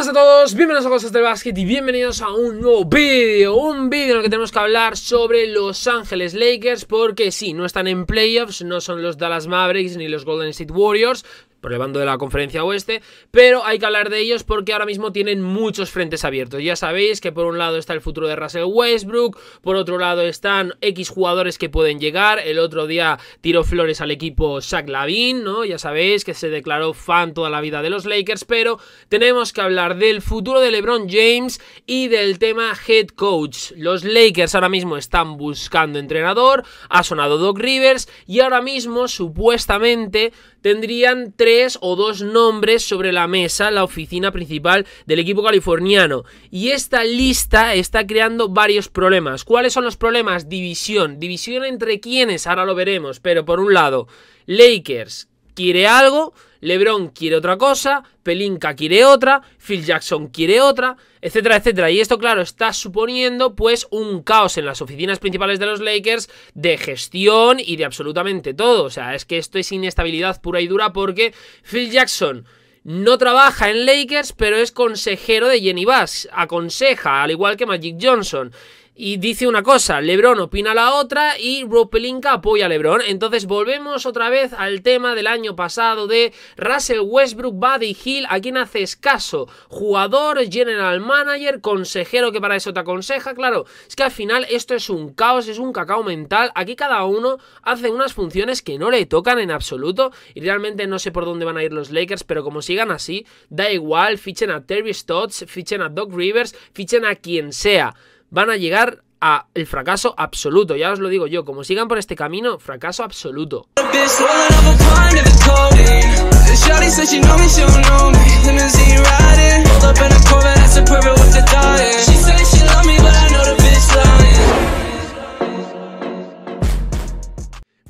Buenas a todos, bienvenidos a Cosas del Básquet y bienvenidos a un nuevo vídeo. Un vídeo en el que tenemos que hablar sobre Los Ángeles Lakers, porque sí, no están en playoffs, no son los Dallas Mavericks ni los Golden State Warriors, por el bando de la conferencia oeste, pero hay que hablar de ellos porque ahora mismo tienen muchos frentes abiertos. Ya sabéis que por un lado está el futuro de Russell Westbrook, por otro lado están X jugadores que pueden llegar. El otro día tiró flores al equipo Zach LaVine, ¿no? Ya sabéis que se declaró fan toda la vida de los Lakers, pero tenemos que hablar del futuro de LeBron James y del tema head coach. Los Lakers ahora mismo están buscando entrenador, ha sonado Doc Rivers y ahora mismo supuestamente tendrían 3 o 2 nombres sobre la mesa, la oficina principal del equipo californiano. Y esta lista está creando varios problemas. ¿Cuáles son los problemas? División entre quiénes, ahora lo veremos. Pero por un lado, Lakers quiere algo, LeBron quiere otra cosa, Pelinka quiere otra, Phil Jackson quiere otra, etcétera, etcétera. Y esto, claro, está suponiendo pues un caos en las oficinas principales de los Lakers de gestión y de absolutamente todo. O sea, es que esto es inestabilidad pura y dura porque Phil Jackson no trabaja en Lakers, pero es consejero de Jenny Bass, aconseja, al igual que Magic Johnson. Y dice una cosa, LeBron opina la otra y Rob Pelinka apoya a LeBron. Entonces volvemos otra vez al tema del año pasado de Russell Westbrook, Buddy Hield, ¿a quién haces caso? Jugador, general manager, consejero que para eso te aconseja. Claro, es que al final esto es un caos, es un cacao mental. Aquí cada uno hace unas funciones que no le tocan en absoluto y realmente no sé por dónde van a ir los Lakers, pero como sigan así, da igual, fichen a Terry Stotts, fichen a Doc Rivers, fichen a quien sea. Van a llegar a el fracaso absoluto, ya os lo digo yo, como sigan por este camino, fracaso absoluto.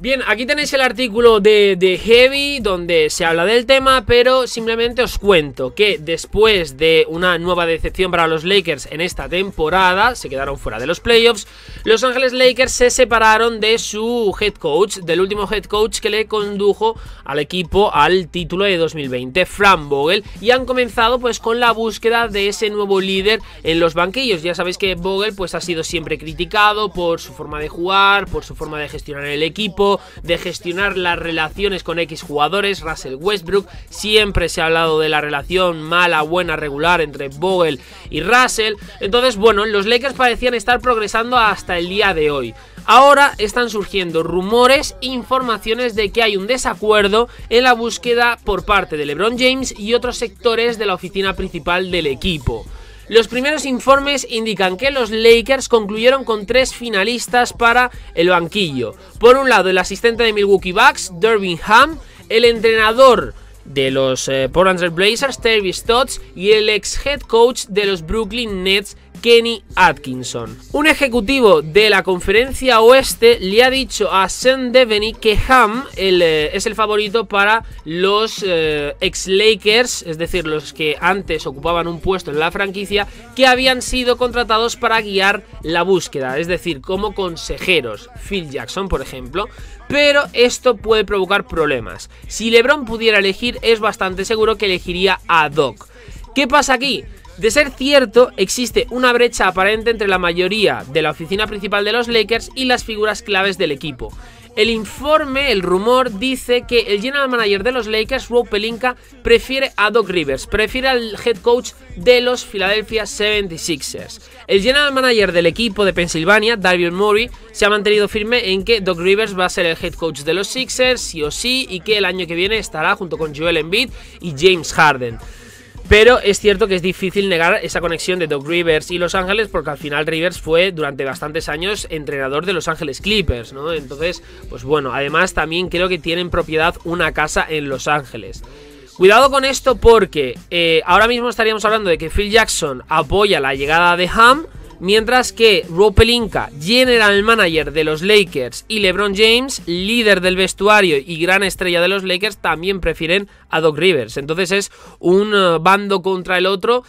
Bien, aquí tenéis el artículo de Heavy donde se habla del tema, pero simplemente os cuento que después de una nueva decepción para los Lakers en esta temporada, se quedaron fuera de los playoffs, Los Ángeles Lakers se separaron de su head coach, del último head coach que le condujo al equipo al título de 2020, Frank Vogel, y han comenzado pues con la búsqueda de ese nuevo líder en los banquillos. Ya sabéis que Vogel pues ha sido siempre criticado por su forma de jugar, por su forma de gestionar el equipo, de gestionar las relaciones con X jugadores. Russell Westbrook, siempre se ha hablado de la relación mala, buena, regular entre Vogel y Russell. Entonces, bueno, los Lakers parecían estar progresando hasta el día de hoy. Ahora están surgiendo rumores, informaciones de que hay un desacuerdo en la búsqueda por parte de LeBron James y otros sectores de la oficina principal del equipo. Los primeros informes indican que los Lakers concluyeron con 3 finalistas para el banquillo. Por un lado, el asistente de Milwaukee Bucks, Darvin Ham, el entrenador de los Portland Trail Blazers, Terry Stotts, y el ex head coach de los Brooklyn Nets, Kenny Atkinson. Un ejecutivo de la conferencia oeste le ha dicho a Sean Deveney que Ham es el favorito para los ex Lakers, es decir, los que antes ocupaban un puesto en la franquicia, que habían sido contratados para guiar la búsqueda, es decir, como consejeros, Phil Jackson por ejemplo. Pero esto puede provocar problemas. Si LeBron pudiera elegir, es bastante seguro que elegiría a Doc. ¿Qué pasa aquí? De ser cierto, existe una brecha aparente entre la mayoría de la oficina principal de los Lakers y las figuras claves del equipo. El informe, el rumor, dice que el general manager de los Lakers, Rob Pelinka, prefiere a Doc Rivers, prefiere al head coach de los Philadelphia 76ers. El general manager del equipo de Pensilvania, Daryl Morey, se ha mantenido firme en que Doc Rivers va a ser el head coach de los Sixers, sí o sí, y que el año que viene estará junto con Joel Embiid y James Harden. Pero es cierto que es difícil negar esa conexión de Doc Rivers y Los Ángeles, porque al final Rivers fue durante bastantes años entrenador de Los Ángeles Clippers, ¿no? Entonces, pues bueno, además también creo que tienen propiedad una casa en Los Ángeles. Cuidado con esto porque ahora mismo estaríamos hablando de que Phil Jackson apoya la llegada de Ham, mientras que Rob Pelinka, general manager de los Lakers, y LeBron James, líder del vestuario y gran estrella de los Lakers, también prefieren a Doc Rivers. Entonces es un bando contra el otro.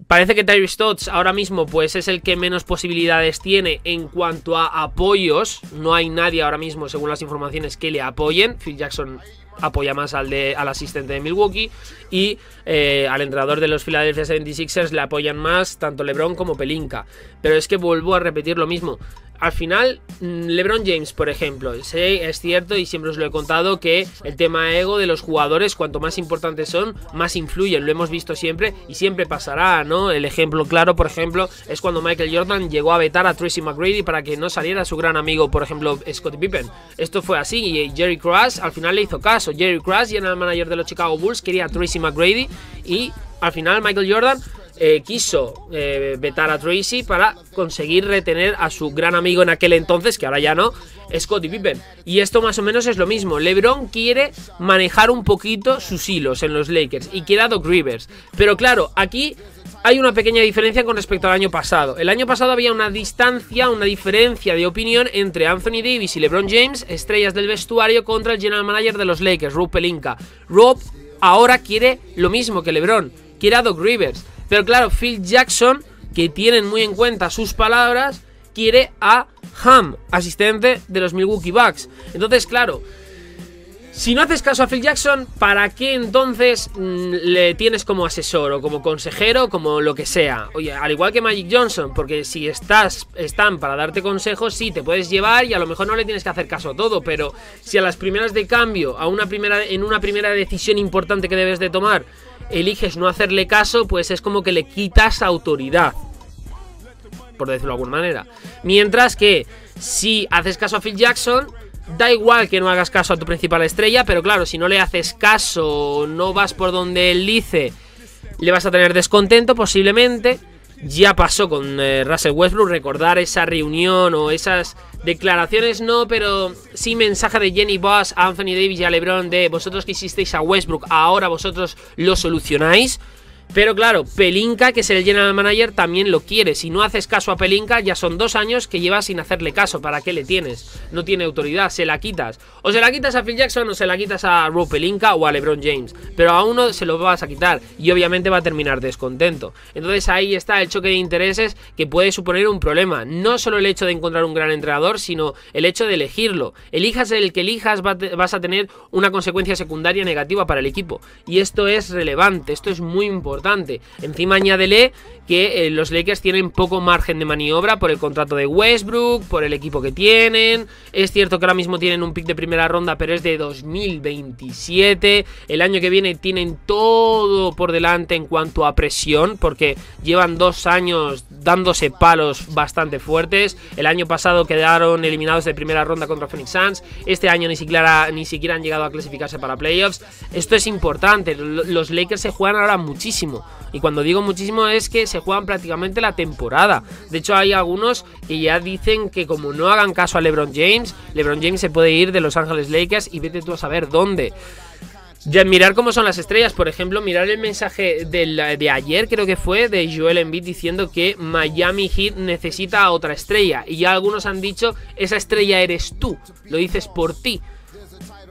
Parece que Terry Stotts ahora mismo pues es el que menos posibilidades tiene en cuanto a apoyos. No hay nadie ahora mismo, según las informaciones, que le apoyen. Phil Jackson apoya más al asistente de Milwaukee, y al entrenador de los Philadelphia 76ers le apoyan más tanto LeBron como Pelinka. Pero es que vuelvo a repetir lo mismo. Al final, LeBron James, por ejemplo, sí, es cierto y siempre os lo he contado que el tema ego de los jugadores, cuanto más importantes son, más influyen. Lo hemos visto siempre y siempre pasará, ¿no? El ejemplo claro, por ejemplo, es cuando Michael Jordan llegó a vetar a Tracy McGrady para que no saliera su gran amigo, por ejemplo, Scottie Pippen. Esto fue así y Jerry Krause al final le hizo caso. Jerry Krause, general manager de los Chicago Bulls, quería a Tracy McGrady y al final Michael Jordan quiso vetar a Tracy para conseguir retener a su gran amigo en aquel entonces, que ahora ya no, Scottie Pippen. Y esto más o menos es lo mismo. LeBron quiere manejar un poquito sus hilos en los Lakers y quiere a Doc Rivers. Pero claro, aquí hay una pequeña diferencia con respecto al año pasado. El año pasado había una distancia, una diferencia de opinión entre Anthony Davis y LeBron James, estrellas del vestuario, contra el general manager de los Lakers, Rob Pelinka. Rob ahora quiere lo mismo que LeBron, quiere a Doc Rivers. Pero claro, Phil Jackson, que tienen muy en cuenta sus palabras, quiere a Ham, asistente de los Milwaukee Bucks. Entonces, claro, si no haces caso a Phil Jackson, ¿para qué entonces le tienes como asesor o como consejero, como lo que sea? Oye, al igual que Magic Johnson, porque si están para darte consejos, sí, te puedes llevar y a lo mejor no le tienes que hacer caso a todo, pero si a las primeras de cambio, en una primera decisión importante que debes de tomar, eliges no hacerle caso, pues es como que le quitas autoridad, por decirlo de alguna manera. Mientras que si haces caso a Phil Jackson, da igual que no hagas caso a tu principal estrella, pero claro, si no le haces caso, no vas por donde él dice, le vas a tener descontento posiblemente. Ya pasó con Russell Westbrook, recordar esa reunión o esas declaraciones no, pero sí mensaje de Jenny Buss a Anthony Davis y a LeBron de vosotros que hicisteis a Westbrook, ahora vosotros lo solucionáis. Pero claro, Pelinka, que es el general manager, también lo quiere. Si no haces caso a Pelinka, ya son 2 años que llevas sin hacerle caso. ¿Para qué le tienes? No tiene autoridad, se la quitas. O se la quitas a Phil Jackson o se la quitas a Rob Pelinka o a LeBron James. Pero a uno se lo vas a quitar y obviamente va a terminar descontento. Entonces ahí está el choque de intereses que puede suponer un problema. No solo el hecho de encontrar un gran entrenador, sino el hecho de elegirlo. Elijas el que elijas, vas a tener una consecuencia secundaria negativa para el equipo. Y esto es relevante, esto es muy importante. Encima añádele que los Lakers tienen poco margen de maniobra por el contrato de Westbrook, por el equipo que tienen. Es cierto que ahora mismo tienen un pick de primera ronda, pero es de 2027. El año que viene tienen todo por delante en cuanto a presión, porque llevan 2 años dándose palos bastante fuertes. El año pasado quedaron eliminados de primera ronda contra Phoenix Suns. Este año ni siquiera han llegado a clasificarse para playoffs. Esto es importante. Los Lakers se juegan ahora muchísimo. Y cuando digo muchísimo es que se juegan prácticamente la temporada. De hecho hay algunos que ya dicen que como no hagan caso a LeBron James se puede ir de Los Ángeles Lakers y vete tú a saber dónde. Ya, mirar cómo son las estrellas, por ejemplo, mirar el mensaje de ayer, creo que fue, de Joel Embiid diciendo que Miami Heat necesita a otra estrella. Y ya algunos han dicho, esa estrella eres tú, lo dices por ti.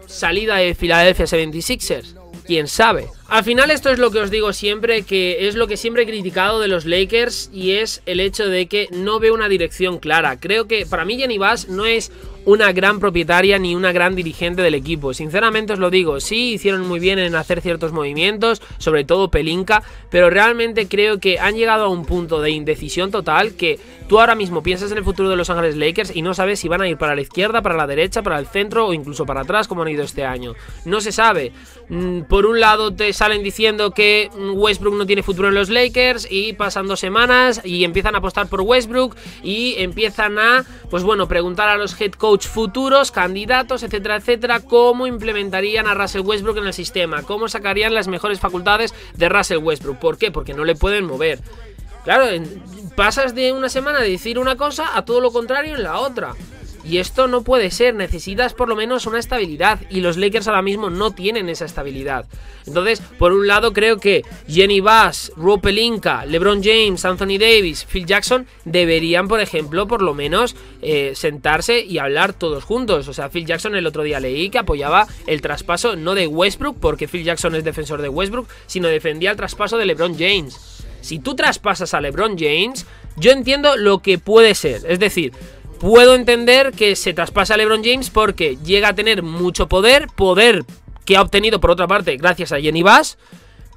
Salida de Philadelphia 76ers, quién sabe. Al final esto es lo que os digo siempre, que es lo que siempre he criticado de los Lakers, y es el hecho de que no veo una dirección clara. Creo que para mí Jenny Buss no es una gran propietaria ni una gran dirigente del equipo. Sinceramente os lo digo, sí hicieron muy bien en hacer ciertos movimientos, sobre todo Pelinka, pero realmente creo que han llegado a un punto de indecisión total que tú ahora mismo piensas en el futuro de Los Ángeles Lakers y no sabes si van a ir para la izquierda, para la derecha, para el centro o incluso para atrás como han ido este año. No se sabe. Por un lado te salen diciendo que Westbrook no tiene futuro en los Lakers y pasan 2 semanas y empiezan a apostar por Westbrook y empiezan a, pues bueno, preguntar a los head coach futuros, candidatos, etcétera, etcétera, cómo implementarían a Russell Westbrook en el sistema, cómo sacarían las mejores facultades de Russell Westbrook. ¿Por qué? Porque no le pueden mover. Claro, pasas de una semana de decir una cosa a todo lo contrario en la otra. Y esto no puede ser, necesitas por lo menos una estabilidad, y los Lakers ahora mismo no tienen esa estabilidad. Entonces, por un lado creo que Jenny Buss, Rob Pelinka, LeBron James, Anthony Davis, Phil Jackson deberían, por ejemplo, por lo menos sentarse y hablar todos juntos. O sea, Phil Jackson el otro día leí que apoyaba el traspaso no de Westbrook, porque Phil Jackson es defensor de Westbrook, sino defendía el traspaso de LeBron James. Si tú traspasas a LeBron James, yo entiendo lo que puede ser, es decir, puedo entender que se traspasa a LeBron James porque llega a tener mucho poder que ha obtenido por otra parte gracias a Jenny Bass,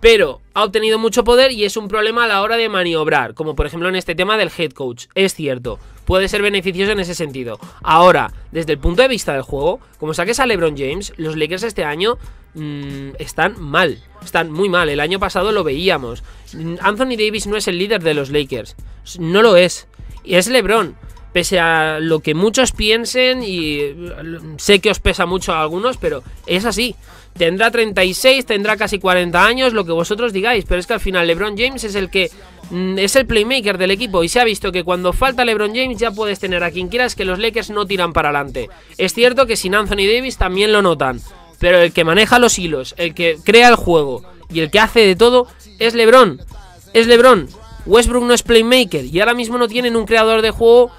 pero ha obtenido mucho poder y es un problema a la hora de maniobrar, como por ejemplo en este tema del head coach. Es cierto, puede ser beneficioso en ese sentido. Ahora, desde el punto de vista del juego, como saques a LeBron James, los Lakers este año están mal, están muy mal. El año pasado lo veíamos. Anthony Davis no es el líder de los Lakers, no lo es, y es LeBron. Pese a lo que muchos piensen, y sé que os pesa mucho a algunos, pero es así. Tendrá 36, tendrá casi 40 años, lo que vosotros digáis, pero es que al final LeBron James es el que es el playmaker del equipo, y se ha visto que cuando falta LeBron James ya puedes tener a quien quieras, que los Lakers no tiran para adelante. Es cierto que sin Anthony Davis también lo notan, pero el que maneja los hilos, el que crea el juego y el que hace de todo es LeBron. Es LeBron. Westbrook no es playmaker y ahora mismo no tienen un creador de juego.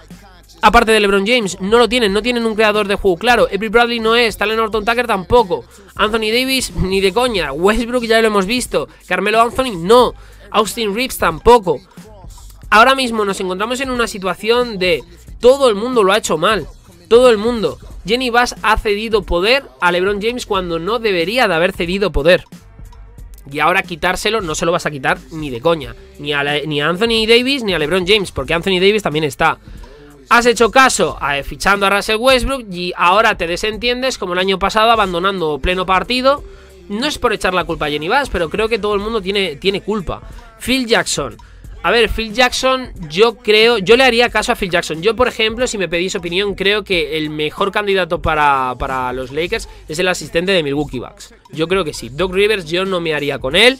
Aparte de LeBron James, no tienen un creador de juego claro. Avery Bradley no es, Talen Horton-Tucker tampoco, Anthony Davis ni de coña, Westbrook ya lo hemos visto, Carmelo Anthony no, Austin Reeves tampoco. Ahora mismo nos encontramos en una situación de todo el mundo lo ha hecho mal, todo el mundo. Jenny Bass ha cedido poder a LeBron James cuando no debería de haber cedido poder. Y ahora quitárselo no se lo vas a quitar ni de coña, ni a Anthony Davis ni a LeBron James, porque Anthony Davis también está. Has hecho caso fichando a Russell Westbrook y ahora te desentiendes como el año pasado abandonando pleno partido. No es por echar la culpa a Jenny Bass, pero creo que todo el mundo tiene culpa. Phil Jackson. A ver, Phil Jackson, yo le haría caso a Phil Jackson. Yo, por ejemplo, si me pedís opinión, creo que el mejor candidato para los Lakers es el asistente de Milwaukee Bucks. Yo creo que sí. Doc Rivers yo no me haría con él.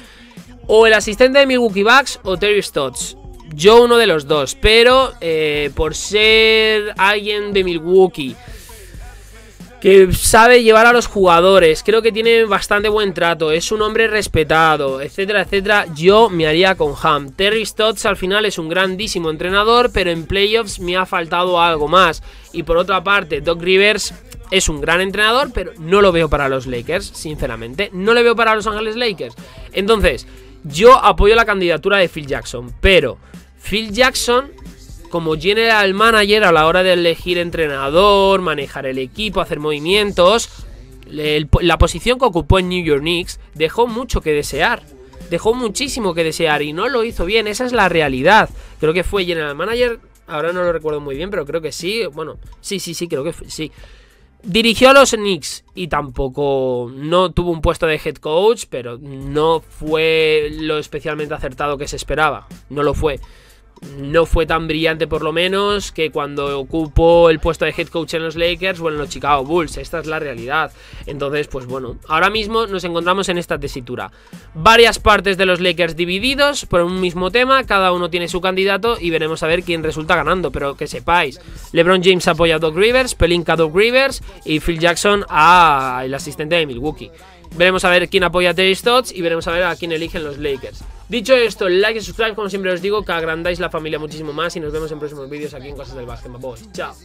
O el asistente de Milwaukee Bucks o Terry Stotts. Yo uno de los dos, pero por ser alguien de Milwaukee que sabe llevar a los jugadores, creo que tiene bastante buen trato, es un hombre respetado, etcétera, etcétera, yo me haría con Ham. Terry Stotts al final es un grandísimo entrenador, pero en playoffs me ha faltado algo más. Y por otra parte, Doc Rivers es un gran entrenador, pero no lo veo para los Lakers, sinceramente. No lo veo para Los Ángeles Lakers. Entonces, yo apoyo la candidatura de Phil Jackson, pero Phil Jackson, como general manager, a la hora de elegir entrenador, manejar el equipo, hacer movimientos, la posición que ocupó en New York Knicks dejó mucho que desear. Dejó muchísimo que desear y no lo hizo bien, esa es la realidad. Creo que fue general manager, ahora no lo recuerdo muy bien, pero creo que sí. Bueno, sí, creo que sí. Dirigió a los Knicks y tampoco, no tuvo un puesto de head coach, pero no fue lo especialmente acertado que se esperaba. No lo fue. No fue tan brillante por lo menos que cuando ocupó el puesto de head coach en los Lakers o en los Chicago Bulls. Esta es la realidad. Entonces, pues bueno, ahora mismo nos encontramos en esta tesitura. Varias partes de los Lakers divididos por un mismo tema, cada uno tiene su candidato y veremos a ver quién resulta ganando. Pero que sepáis, LeBron James apoya a Doc Rivers, Pelinka a Doc Rivers y Phil Jackson al asistente de Milwaukee. Veremos a ver quién apoya a Terry Stotts y veremos a ver a quién eligen los Lakers. Dicho esto, like y subscribe, como siempre os digo, que agrandáis la familia muchísimo más y nos vemos en próximos vídeos aquí en Cosas del Básquet, boys. Chao.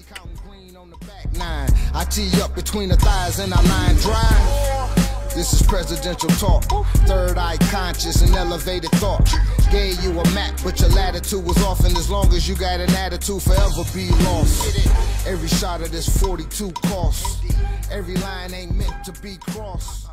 This is presidential talk, third eye conscious and elevated thought. Gave you a map, but your latitude was off, and as long as you got an attitude, forever be lost. Every shot of this 42 costs, every line ain't meant to be crossed.